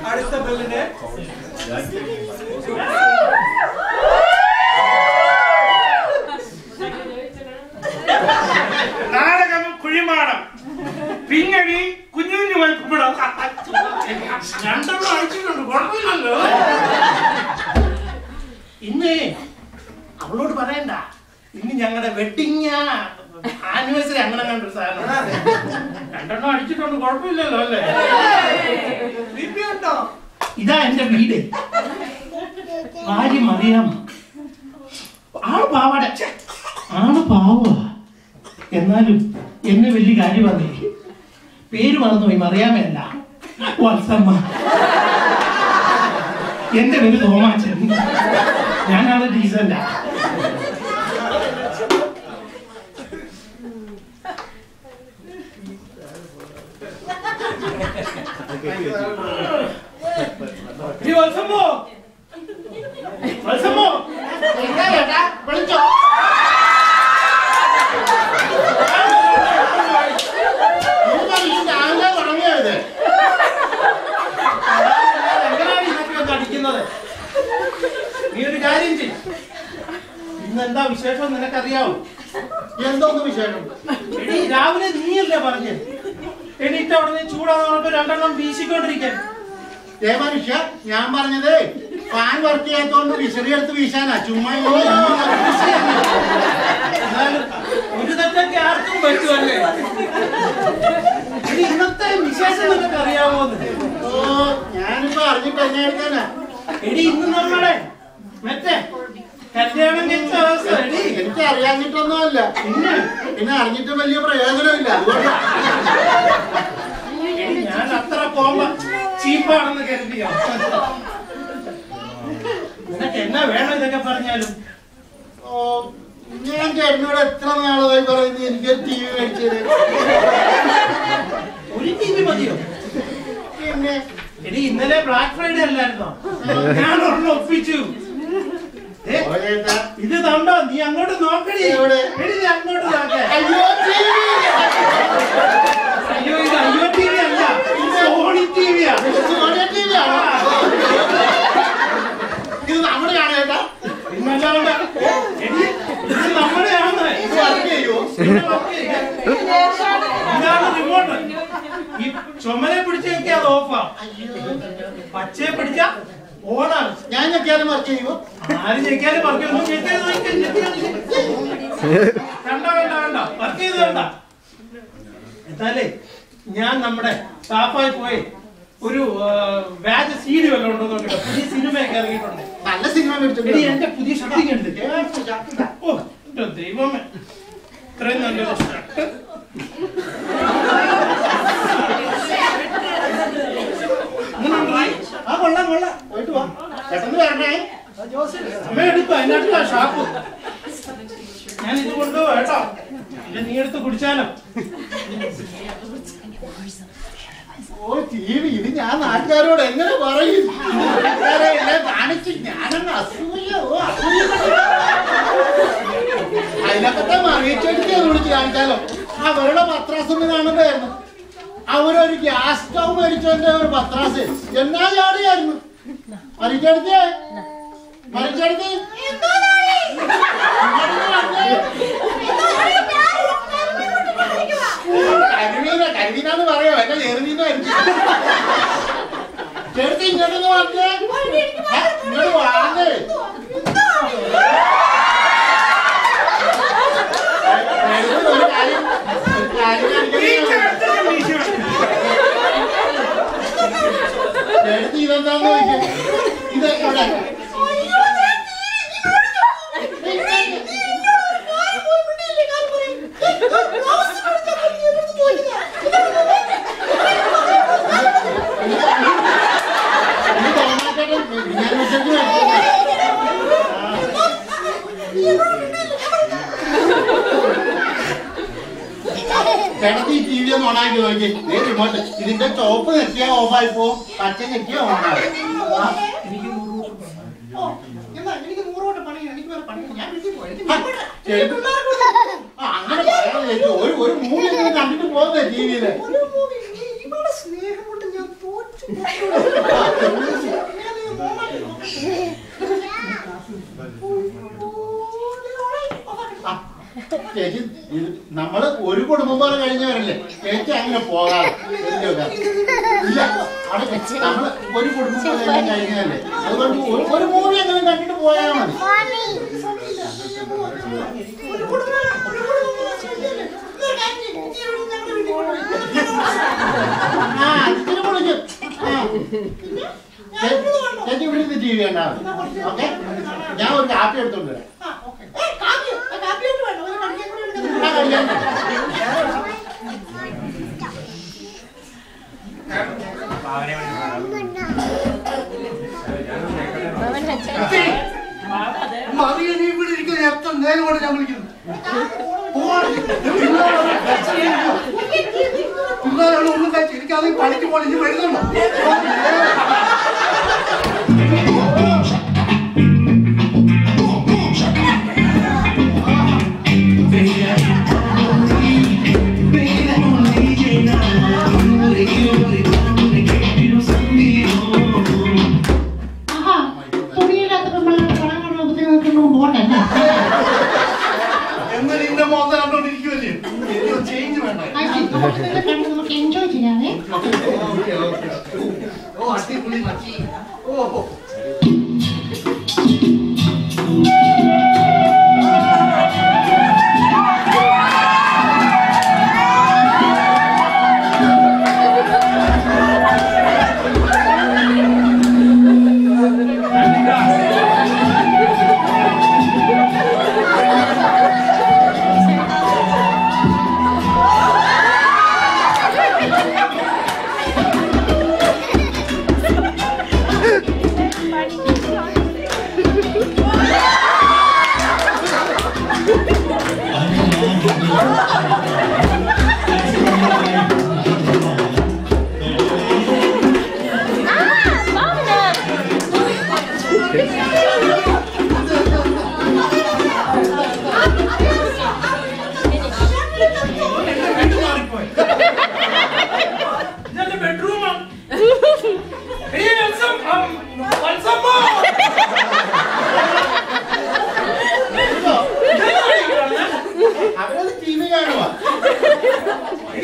അടുത്ത ബെല്ലിന് നാടകം കുഴിമാടം പിന്നടി കുഞ്ഞു കുഞ്ഞു വൈപ്പിടാം രണ്ടെണ്ണം അയച്ചിട്ടുണ്ട് കുഴപ്പമില്ലല്ലോ. ഇന്ന് അവളോട് പറയണ്ട, ഇന്ന് ഞങ്ങളുടെ വെഡിങ് ആനിവേഴ്സറി അങ്ങനെ കണ്ടൊരു സാധനം രണ്ടെണ്ണം അടിച്ചിട്ടുണ്ട് കുഴപ്പമില്ലല്ലോ അല്ലേ? ഇതാ എന്റെ വീട്. ഭാര്യ മറിയാം. ആള് പാവാട, ആള് പാവ. എന്നാലും എന്നെ വലിയ കാര്യം പറഞ്ഞേ. പേര് മറന്നുപോയി, മറിയാമല്ല, വത്സമ്മ. എന്റെ പേര് തോമാച്ചൻ. ഞാനാണ് ഡീസന്റാ. വത്സമ്മോ, വത്സമ്മോ, വിളിച്ചോ. അടിക്കുന്നത് നീ ഒരു കാര്യം ചെയ്യും. ഇന്നെന്താ വിശേഷം നിനക്കറിയാവോ? എന്തോന്ന് വിശേഷം? എടീ, രാവിലെ നീയല്ലേ പറഞ്ഞ് എണീറ്റ് അവിടെ നിന്ന് ചൂടാന്ന് രണ്ടെണ്ണം വീശിക്കൊണ്ടിരിക്കാൻ. മനുഷ്യ, ഞാൻ പറഞ്ഞത് ഫാൻ വർക്ക് ചെയ്യാത്തോണ്ട് വിശറി എടുത്ത് വീശാനാ. ചുമ്മാ ഒരു തെറ്റൊക്കെ ആർക്കും പറ്റുമല്ലേ? ഇന്നത്തെ വിശേഷം നിനക്ക് അറിയാമോന്ന്? ഓ, ഞാനിപ്പോ അറിഞ്ഞിട്ട് എന്നെ എടുക്കാനാ. എടി, ഇന്ന് നമ്മളെ മറ്റേ കല്യാണം കഴിച്ച അവസ്ഥ. എടി, എനിക്ക് അറിയാഞ്ഞിട്ടൊന്നുമല്ല, പിന്നെ അറിഞ്ഞിട്ട് വലിയ പ്രയോജനമില്ല. അതുകൊണ്ടാ ഞാൻ അത്ര പോകുമ്പോ ചീപ്പാണെന്ന് കരുതിയോ? നിനക്ക് എന്നാ വേണം ഇതൊക്കെ പറഞ്ഞാലും? ഓ, ഞാൻ ചേട്ടനോട് എത്ര നാളായി പറയുന്നത് എനിക്കൊരു ടി വി മേടിച്ചത്. ഒരു ടി വി മതിയോ? പിന്നെ എടി, ഇന്നലെ ബ്ലാക്ക് ഫ്രൈഡേ അല്ലായിരുന്നോ? ഞാൻ ഒരെണ്ണം ഒപ്പിച്ചു. ഇത് കണ്ടോ? നീ അങ്ങോട്ട് നോക്കടി. എടി, നീ അങ്ങോട്ട് നോക്കേ. അയ്യോ, അയ്യോ, ഇത് അയ്യോ ടി വി അല്ല, സോണി ടി വിയാ. ഇത് നമ്മുടെ കാണേട്ടാ. ഇന്നല്ലാണ്ട് എടി, ഇത് നമ്മുടെയാണ്. ഇതാണ് റിമോട്ട്. ഈ ചുമലെ പിടിച്ച് നോക്കിയാ അത് ഓഫാ, പച്ചയെ പിടിച്ചാ ഓണാണ്. ഞാൻ ഞെക്കിയാലും വർക്ക് ചെയ്യുമോ? ആര് ഞെക്കിയാലും വർക്ക് ചെയ്യുന്നു. വേണ്ട വേണ്ട വേണ്ട, വർക്ക് ചെയ്ത് വേണ്ട. എന്നാലേ ഞാൻ നമ്മുടെ സ്റ്റാഫായി പോയി ഒരു ബാച്ച് സീഡി വല്ലതും ഉണ്ടോ നോക്കിട്ടോ. പുതിയ സിനിമയൊക്കെ ഇറങ്ങിയിട്ടുണ്ട്. നല്ല സിനിമ മേടിച്ചിട്ടുണ്ട്. എന്റെ പുതിയ ഷർട്ടിങ് ഉണ്ട്. ഓ ദൈവമേ, ഇത്രയും നല്ലൊരു ഷർട്ട്. ആ, കൊള്ളാം കൊള്ളാം. പോയിട്ട് വാ, പെട്ടെന്ന് വരണേ. സമയം എടുക്കും, അതിനകത്തുള്ള ഷാപ്പ്. ഞാൻ ഇത് കൊണ്ടുപോവാ കേട്ടോ. ഇല്ല, നീ എടുത്ത് കുടിച്ചാലോ? ഓ, ടി വി. ഇത് ഞാൻ നാട്ടുകാരോട് എങ്ങനെ പറയും? നാട്ടുകാരെ എല്ലാം കാണിച്ച് ഞാനങ്ങ് അസൂയ. ഓ, അസൂയ. അതിനൊക്കെ മറിയിച്ചെടുത്ത് വിളിച്ച് കാണിച്ചാലോ? അവരുടെ പത്രാസ് ഒന്ന് കാണുമ്പോഴായിരുന്നു. അവരൊരു ഗ്യാസ് സ്റ്റൗ മേടിച്ചോന്റെ ഒരു പത്രാസ് എന്നാ ചാടിയായിരുന്നു. മറിച്ചെടുത്തേ, മറിച്ചെടുത്ത് കരിമീനാന്ന് പറയോ? എന്നെ ചെറുമീനായിരിക്കും. ചേർത്ത് ഇങ്ങോട്ടൊന്ന് വാങ്ങേ, ഇങ്ങോട്ട് വാങ്ങേ. ഒരു കാര്യം ചേർത്ത് ഇതെന്താന്ന് ചോദിക്കും. ഇത് ഇവിടെ കിടത്തി ടി വി ഒന്ന് ഓണാക്കി നോക്കി. റിമോട്ട് ഇതിന്റെ ചോപ്പ് നെറ്റിയാ ഓഫായി പോവും, പച്ച നെറ്റിയാ ഓണാവും. അങ്ങനെ പറയാൻ ഒരു മൂവി കണ്ടിട്ട് പോകുന്നത് ടി വിയില്. ചേച്ചി നമ്മള് ഒരു കുടുംബം പോലെ കഴിഞ്ഞവരല്ലേ ചേച്ചി അങ്ങനെ പോകാതെ ഇല്ല നമ്മള് ഒരു കുടുംബം പോലെ കഴിഞ്ഞതല്ലേ അതുകൊണ്ട് ഒരു മൂവി അങ്ങനെ കണ്ടിട്ട് പോയാൽ മതി ഇതിന് പൊളിക്കും ചേച്ചി വിളിച്ച് ടി വി ഉണ്ടാവും ഓക്കെ ഞാൻ ഒരു കാപ്പി എടുത്തോണ്ട് വരാം മതിയെ ഇവിടെ ഇരിക്കുന്ന എത്ര നേരം കൊണ്ട് ഞാൻ വിളിക്കുന്നു പിള്ളേരാണ് ഒന്നും കഴിച്ചു എനിക്കത് പണിക്ക് പോലെ ഇനി വരുന്നുണ്ടോ എന്നാൽ ഇന്റെ മോന്ത കണ്ടോണ്ടിരിക്കുവല്ലേ ചേഞ്ച് വേണ്ട നമുക്ക് എൻജോയ് ചെയ്യാവേ ഓ അടിപൊളി മച്ചി ഓ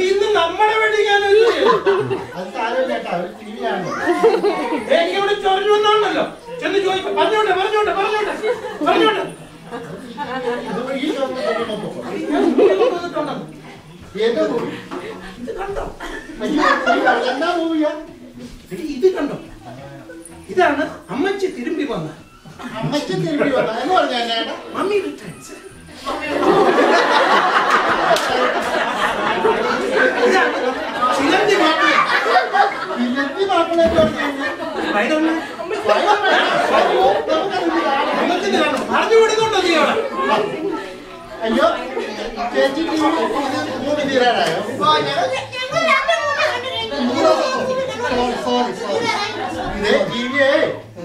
ഇന്ന് നമ്മുടെ വെഡിങ്ങാണല്ലോ എനിക്കിവിടെ ചൊറിഞ്ഞു വന്നാണല്ലോ ചെന്ന് ചോദിക്കും പറഞ്ഞോട്ടെ പറഞ്ഞോട്ടെ പറഞ്ഞോട്ടെ പറഞ്ഞോട്ടെ ഇത് കണ്ടോ ഇതാണ് അമ്മച്ചി തിരുമ്പി വന്ന അമ്മച്ചി തിരുമ്പി വന്ന എന്ന് പറഞ്ഞാൽ മമ്മി റിട്ടേൺസ് ചിലന്തി മാപ്പിള ചിലന്തി മാപ്പിളെ പറഞ്ഞു കൊടുത്തോണ്ടോ നീ അവിടെ അയ്യോ ചേച്ചി മൂന്ന് തീരാനായോ ഇതേ ടിവിയേ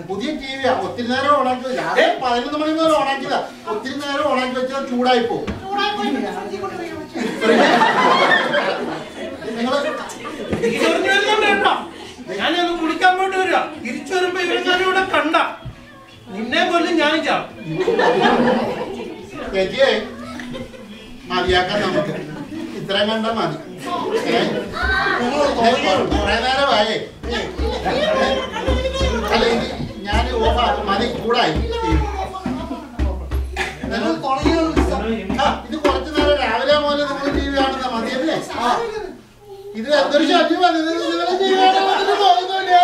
പുതിയ ടിവിയാ ഒത്തിരി നേരം ഓണാക്കി 11 മണി മുതൽ ഓണാക്കിയതാ ഒത്തിരി നേരം ഓണാക്കി വെച്ചാൽ ചൂടായി പോകും ഞാനൊന്ന് കുളിക്കാൻ പോയിട്ട് വരിക തിരിച്ചു വരുമ്പോ ഇവരെങ്ങാനും കണ്ട നിന്നെ കൊല്ലും ഞാൻ ചാവും ചേച്ചിയെ മതിയാക്കാൻ നമുക്ക് ഇത്രയും കണ്ട മതി കുറെ നേരമായേ അല്ല ഞാൻ ഓഫാക്കും മതി ചൂടായി ഇത് കുറച്ചു നേരം രാവിലെ മുതൽ നിങ്ങൾ ടി വി കാണുന്ന മതിയല്ലേ ഇത് എന്തൊരു ശല്യമാണ് നിങ്ങളെ ടി വി കാണാൻ പോകുന്നില്ല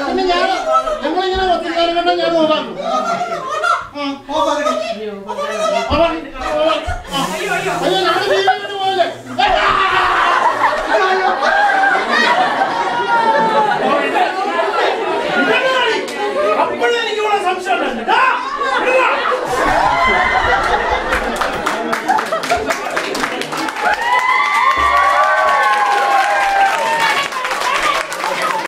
പിന്നെ ഞാൻ ഞങ്ങളിങ്ങനെ ഒത്തിരി നേരം കണ്ടാൽ ഞാൻ ഓഫാക്കും അയ്യോ ഞങ്ങൾ ടി വി കണ്ടു പോലെ അപ്പോഴെനിക്ക് ഇവിടെ സംശയം